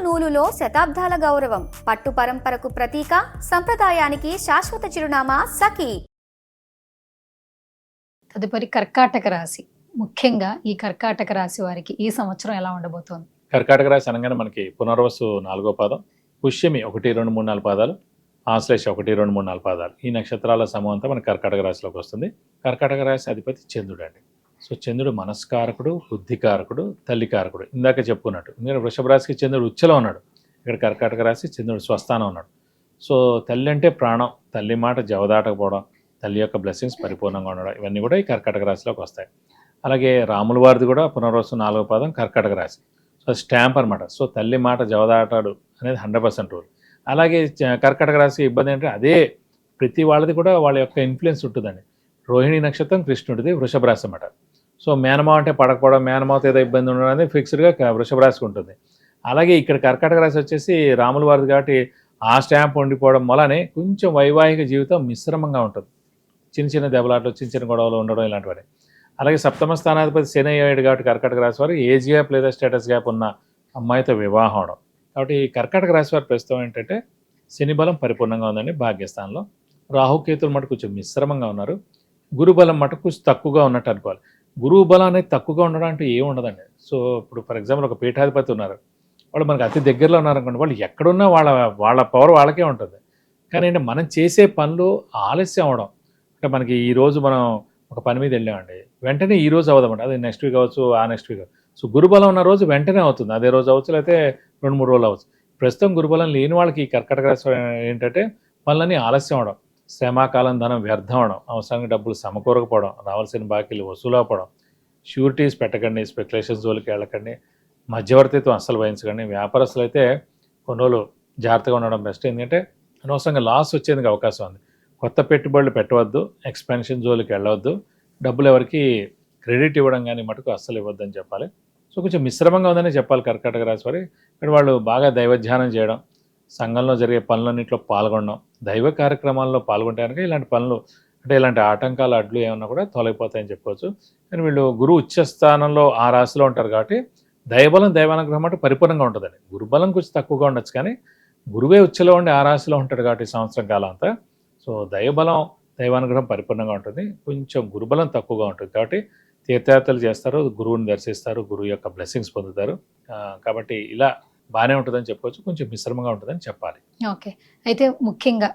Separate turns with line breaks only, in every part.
నూలులో శతాబ్దాల గౌరవం, పట్టు పరంపరకు ప్రతీక, సంప్రదాయానికి శాశ్వత చిరునామా సఖీ.
తదుపరి కర్కాటక రాశి. ముఖ్యంగా ఈ కర్కాటక రాశి వారికి ఈ సంవత్సరం ఎలా ఉండబోతోంది?
కర్కాటక రాశి అనగానే మనకి పునర్వసు 4వ పాదం, పుష్యమి 1, 2, 3, 4 పాదాలు, ఆశ్లేష 1, 2, 3, 4 పాదాలు. ఈ నక్షత్రాల సమూహం అంతా మన కర్కాటక రాశిలోకి వస్తుంది. కర్కాటక రాశి అధిపతి చంద్రుడు అండి. సో చంద్రుడు మనస్కారకుడు, బుద్ధికారకుడు, తల్లికారకుడు. ఇందాక చెప్పుకున్నట్టు ఎందుకంటే వృషభ రాశికి చంద్రుడు ఉచ్చలో ఉన్నాడు, ఇక్కడ కర్కాటక రాశి చంద్రుడు స్వస్థానం ఉన్నాడు. సో తల్లి అంటే ప్రాణం, తల్లి మాట జవదాటకపోవడం, తల్లి యొక్క బ్లెస్సింగ్స్ పరిపూర్ణంగా ఉండడం, ఇవన్నీ కూడా ఈ కర్కాటక రాశిలోకి వస్తాయి. అలాగే రాముల వారిది కూడా పునర్వసు 4వ పాదం కర్కాటక రాశి. సో స్టాంప్ అనమాట. సో తల్లి మాట జవదాటాడు అనేది 100% రూల్. అలాగే కర్కాటక రాశి ఇబ్బంది అంటే అదే ప్రతి వాళ్ళది కూడా వాళ్ళ యొక్క ఇన్ఫ్లుయెన్స్ ఉంటుందండి. రోహిణి నక్షత్రం కృష్ణుడిది వృషభ రాశి అన్నమాట. సో మేనమావ అంటే పడకపోవడం, మేనమావతో ఏదో ఇబ్బంది ఉండడం అనేది ఫిక్స్డ్గా వృషభ రాశికి ఉంటుంది. అలాగే ఇక్కడ కర్కాటక రాశి వచ్చేసి రాముల వారిది కాబట్టి ఆ స్టాంప్ ఉండిపోవడం వల్లనే కొంచెం వైవాహిక జీవితం మిశ్రమంగా ఉంటుంది. చిన్న చిన్న దెబ్బలాట్లు, చిన్న చిన్న గొడవలు ఉండడం ఇలాంటివన్నీ. అలాగే సప్తమ స్థానాధిపతి శని అయ్యాడు కాబట్టి కర్కాటక రాశి వారు ఏజ్ గ్యాప్ లేదా స్టేటస్ గ్యాప్ ఉన్న అమ్మాయితో వివాహం అవడం. కాబట్టి ఈ కర్కాటక రాశి వారి ప్రస్తుతం ఏంటంటే శని బలం పరిపూర్ణంగా ఉందండి భాగ్యస్థానంలో. రాహుకేతులు మటుకు కొంచెం మిశ్రమంగా ఉన్నారు. గురుబలం మటుకు కొంచెం తక్కువగా ఉన్నట్టు అనుకోవాలి. గురువు బలం అనేది తక్కువగా ఉండడం అంటే ఏమి ఉండదండి. సో ఇప్పుడు ఫర్ ఎగ్జాంపుల్ ఒక పీఠాధిపతి ఉన్నారు, వాళ్ళు మనకు అతి దగ్గరలో ఉన్నారనుకోండి, వాళ్ళు ఎక్కడున్నా వాళ్ళ పవర్ వాళ్ళకే ఉంటుంది. కానీ అంటే మనం చేసే పనులు ఆలస్యం అవడం. అంటే మనకి ఈరోజు మనం ఒక పని మీద వెళ్ళామండి, వెంటనే ఈ రోజు అవ్వదన్నమాట, అది నెక్స్ట్ వీక్ అవ్వచ్చు, ఆ నెక్స్ట్ వీక్. సో గురుబలం ఉన్న రోజు వెంటనే అవుతుంది, అదే రోజు అవ్వచ్చు, లేకపోతే 2-3 రోజులు అవ్వచ్చు. ప్రస్తుతం గురుబలం లేని వాళ్ళకి ఈ కర్కాటక రాశి ఏంటంటే పనులన్నీ ఆలస్యం అవడం, శ్రమాకాలం ధనం వ్యర్థం అవడం, అవసరానికి డబ్బులు సమకూరకపోవడం, రావాల్సిన బాకీలు వసూలు అవ్వడం. షూరిటీస్ పెట్టకండి, స్పెక్యులేషన్స్ జోలికి వెళ్ళకండి, మధ్యవర్తిత్వం అస్సలు వహించకండి. వ్యాపారస్తులు అయితే కొన్ని రోజులు జాగ్రత్తగా ఉండడం బెస్ట్, ఎందుకంటే అనవసరంగా లాస్ వచ్చేందుకు అవకాశం ఉంది. కొత్త పెట్టుబడులు పెట్టవద్దు, ఎక్స్పెన్షన్ జోలికి వెళ్ళవద్దు, డబ్బులు ఎవరికి క్రెడిట్ ఇవ్వడం కానీ మటుకు అస్సలు ఇవ్వద్దని చెప్పాలి. సో కొంచెం మిశ్రమంగా ఉందని చెప్పాలి కర్కాటక రాశి వారి. ఇక్కడ వాళ్ళు బాగా దైవధ్యానం చేయడం, సంఘంలో జరిగే పనులన్నింటిలో పాల్గొనడం, దైవ కార్యక్రమాల్లో పాల్గొంటే కనుక ఇలాంటి పనులు అంటే ఇలాంటి ఆటంకాలు అడ్లు ఏమన్నా కూడా తొలగిపోతాయని చెప్పుకోవచ్చు. కానీ వీళ్ళు గురువు ఉచ్చస్థానంలో ఆ రాశిలో ఉంటారు కాబట్టి దైవబలం దైవానుగ్రహం అంటే పరిపూర్ణంగా ఉంటుందండి. గురుబలం కొంచెం తక్కువగా ఉండొచ్చు, కానీ గురువే ఉచ్చలో ఉండి ఆ రాశిలో ఉంటాడు కాబట్టి సంవత్సరం కాలం అంతా. సో దైవబలం దైవానుగ్రహం పరిపూర్ణంగా ఉంటుంది, కొంచెం గురుబలం తక్కువగా ఉంటుంది. కాబట్టి తీర్థయాత్రలు చేస్తారు, గురువుని దర్శిస్తారు, గురువు యొక్క బ్లెస్సింగ్స్ పొందుతారు. కాబట్టి ఇలా బాగానే ఉంటుందని చెప్పుకోవచ్చు, కొంచెం మిశ్రమంగా ఉంటుందని చెప్పాలి.
ఓకే. అయితే ముఖ్యంగా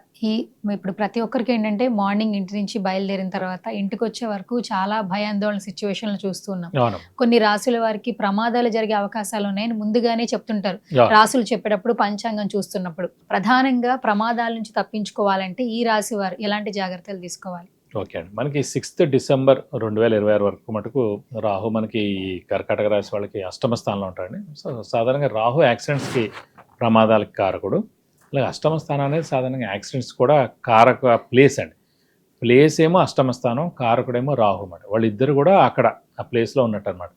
ఇప్పుడు ప్రతి ఒక్కరికి ఏంటంటే మార్నింగ్ ఇంటి నుంచి బయలుదేరిన తర్వాత ఇంటికి వచ్చే వరకు చాలా భయాందోళన సిచ్యువేషన్లు చూస్తున్నాం. కొన్ని రాసుల వారికి ప్రమాదాలు జరిగే అవకాశాలు ఉన్నాయని ముందుగానే చెప్తుంటారు రాసులు చెప్పేటప్పుడు, పంచాంగం చూస్తున్నప్పుడు. ప్రధానంగా ప్రమాదాల నుంచి తప్పించుకోవాలంటే ఈ రాశి వారు ఎలాంటి జాగ్రత్తలు తీసుకోవాలి?
ఓకే అండి, మనకి 6 డిసెంబర్ 2026 వరకు మటుకు రాహు మనకి కర్కాటక రాశి వాళ్ళకి అష్టమ స్థానంలో ఉంటాడండి. సో సాధారణంగా రాహు యాక్సిడెంట్స్కి, ప్రమాదాలకి కారకుడు. అలాగే అష్టమ స్థానం అనేది సాధారణంగా యాక్సిడెంట్స్ కూడా కారక ప్లేస్ అండి. ప్లేస్ ఏమో అష్టమ స్థానం, కారకుడేమో రాహు అన్నమాట. వాళ్ళిద్దరు కూడా అక్కడ ఆ ప్లేస్లో ఉన్నట్టు అనమాట.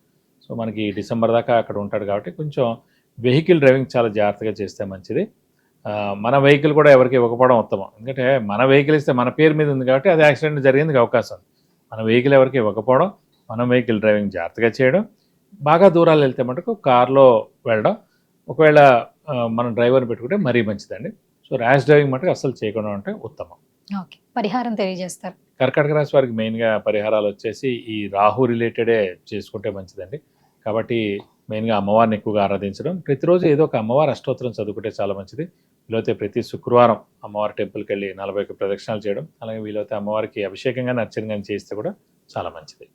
సో మనకి డిసెంబర్ దాకా అక్కడ ఉంటాడు కాబట్టి కొంచెం వెహికల్ డ్రైవింగ్ చాలా జాగ్రత్తగా చేస్తే మంచిది. మన వెహికల్ కూడా ఎవరికి ఇవ్వకపోవడం ఉత్తమం, ఎందుకంటే మన వెహికల్ ఇస్తే మన పేరు మీద ఉంది కాబట్టి అది యాక్సిడెంట్ జరిగేందుకు అవకాశం ఉంది. మన వెహికల్ ఎవరికి ఇవ్వకపోవడం, మనం వెహికల్ డ్రైవింగ్ జాగ్రత్తగా చేయడం, బాగా దూరాలు వెళ్తే మటుకు కార్లో వెళ్ళడం, ఒకవేళ మనం డ్రైవర్ని పెట్టుకుంటే మరీ మంచిదండి. సో ర్యాష్ డ్రైవింగ్ మటుకు అస్సలు చేయకుండా ఉంటే ఉత్తమం.
ఓకే, పరిహారం తెలియజేస్తారు.
కర్కాటక రాశి వారికి మెయిన్గా పరిహారాలు వచ్చేసి ఈ రాహు రిలేటెడే చేసుకుంటే మంచిదండి. కాబట్టి మెయిన్గా అమ్మవారిని ఎక్కువగా ఆరాధించడం, ప్రతిరోజు ఏదో ఒక అమ్మవారి అష్టోత్తరం చదువుకుంటే చాలా మంచిది. వీలైతే ప్రతి శుక్రవారం అమ్మవారి టెంపుల్కి వెళ్ళి 41 ప్రదక్షిణాలు చేయడం, అలాగే వీలైతే అమ్మవారికి అభిషేకంగా అర్చన కానీ చేస్తే కూడా చాలా మంచిది.